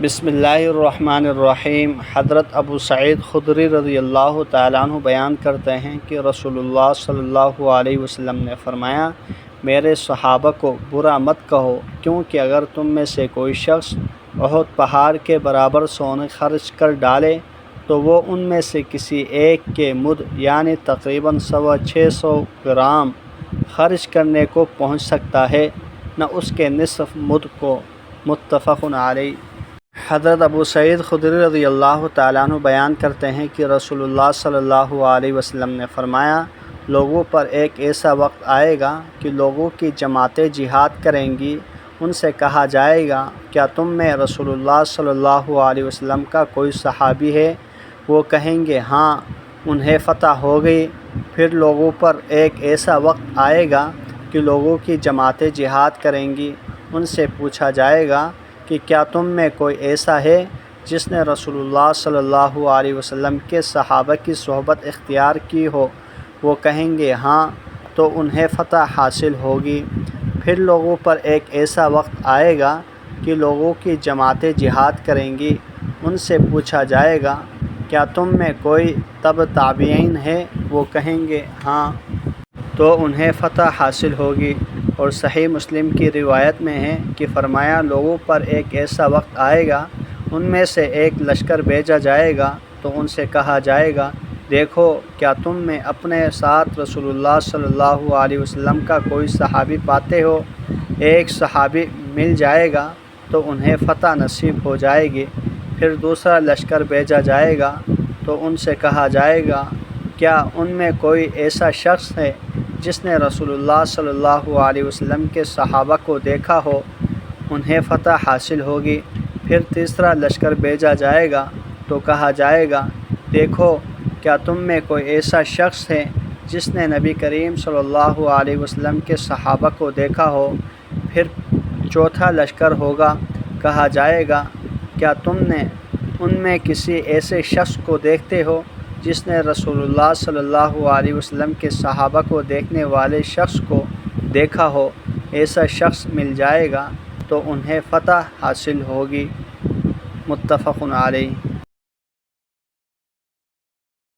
بسم اللہ الرحمن الرحیم۔ حضرت ابو سعید خدری رضی اللہ تعالیٰ عنہ بیان کرتے ہیں کہ رسول اللہ صلی اللہ علیہ وسلم نے فرمایا، میرے صحابہ کو برا مت کہو، کیونکہ اگر تم میں سے کوئی شخص احد پہاڑ کے برابر سونے خرچ کر ڈالے تو وہ ان میں سے کسی ایک کے مد یعنی تقریباً 600 گرام خرچ کرنے کو پہنچ سکتا ہے، نہ اس کے نصف مد کو۔ متفق علیہ۔ حضرت ابو سعید خدری رضی اللہ تعالیٰ عنہ بیان کرتے ہیں کہ رسول اللہ صلی اللہ علیہ وسلم نے فرمایا، لوگوں پر ایک ایسا وقت آئے گا کہ لوگوں کی جماعتیں جہاد کریں گی، ان سے کہا جائے گا، کیا تم میں رسول اللہ صلی اللہ علیہ وسلم کا کوئی صحابی ہے؟ وہ کہیں گے ہاں، انہیں فتح ہو گئی۔ پھر لوگوں پر ایک ایسا وقت آئے گا کہ لوگوں کی جماعتیں جہاد کریں گی، ان سے پوچھا جائے گا کہ کیا تم میں کوئی ایسا ہے جس نے رسول اللہ صلی اللہ علیہ وسلم کے صحابہ کی صحبت اختیار کی ہو؟ وہ کہیں گے ہاں، تو انہیں فتح حاصل ہوگی۔ پھر لوگوں پر ایک ایسا وقت آئے گا کہ لوگوں کی جماعتیں جہاد کریں گی، ان سے پوچھا جائے گا، کیا تم میں کوئی تابعین ہے؟ وہ کہیں گے ہاں، تو انہیں فتح حاصل ہوگی۔ اور صحیح مسلم کی روایت میں ہے کہ فرمایا، لوگوں پر ایک ایسا وقت آئے گا، ان میں سے ایک لشکر بھیجا جائے گا تو ان سے کہا جائے گا، دیکھو کیا تم میں اپنے ساتھ رسول اللہ صلی اللہ علیہ وسلم کا کوئی صحابی پاتے ہو؟ ایک صحابی مل جائے گا تو انہیں فتح نصیب ہو جائے گی۔ پھر دوسرا لشکر بھیجا جائے گا تو ان سے کہا جائے گا، کیا ان میں کوئی ایسا شخص ہے جس نے رسول اللہ صلی اللہ علیہ وسلم کے صحابہ کو دیکھا ہو؟ انہیں فتح حاصل ہوگی۔ پھر تیسرا لشکر بھیجا جائے گا تو کہا جائے گا، دیکھو کیا تم میں کوئی ایسا شخص ہے جس نے نبی کریم صلی اللہ علیہ وسلم کے صحابہ کو دیکھا ہو؟ پھر چوتھا لشکر ہوگا، کہا جائے گا، کیا تم نے ان میں کسی ایسے شخص کو دیکھتے ہو جس نے رسول اللہ صلی اللہ علیہ وسلم کے صحابہ کو دیکھنے والے شخص کو دیکھا ہو؟ ایسا شخص مل جائے گا تو انہیں فتح حاصل ہوگی۔ متفق علیہ۔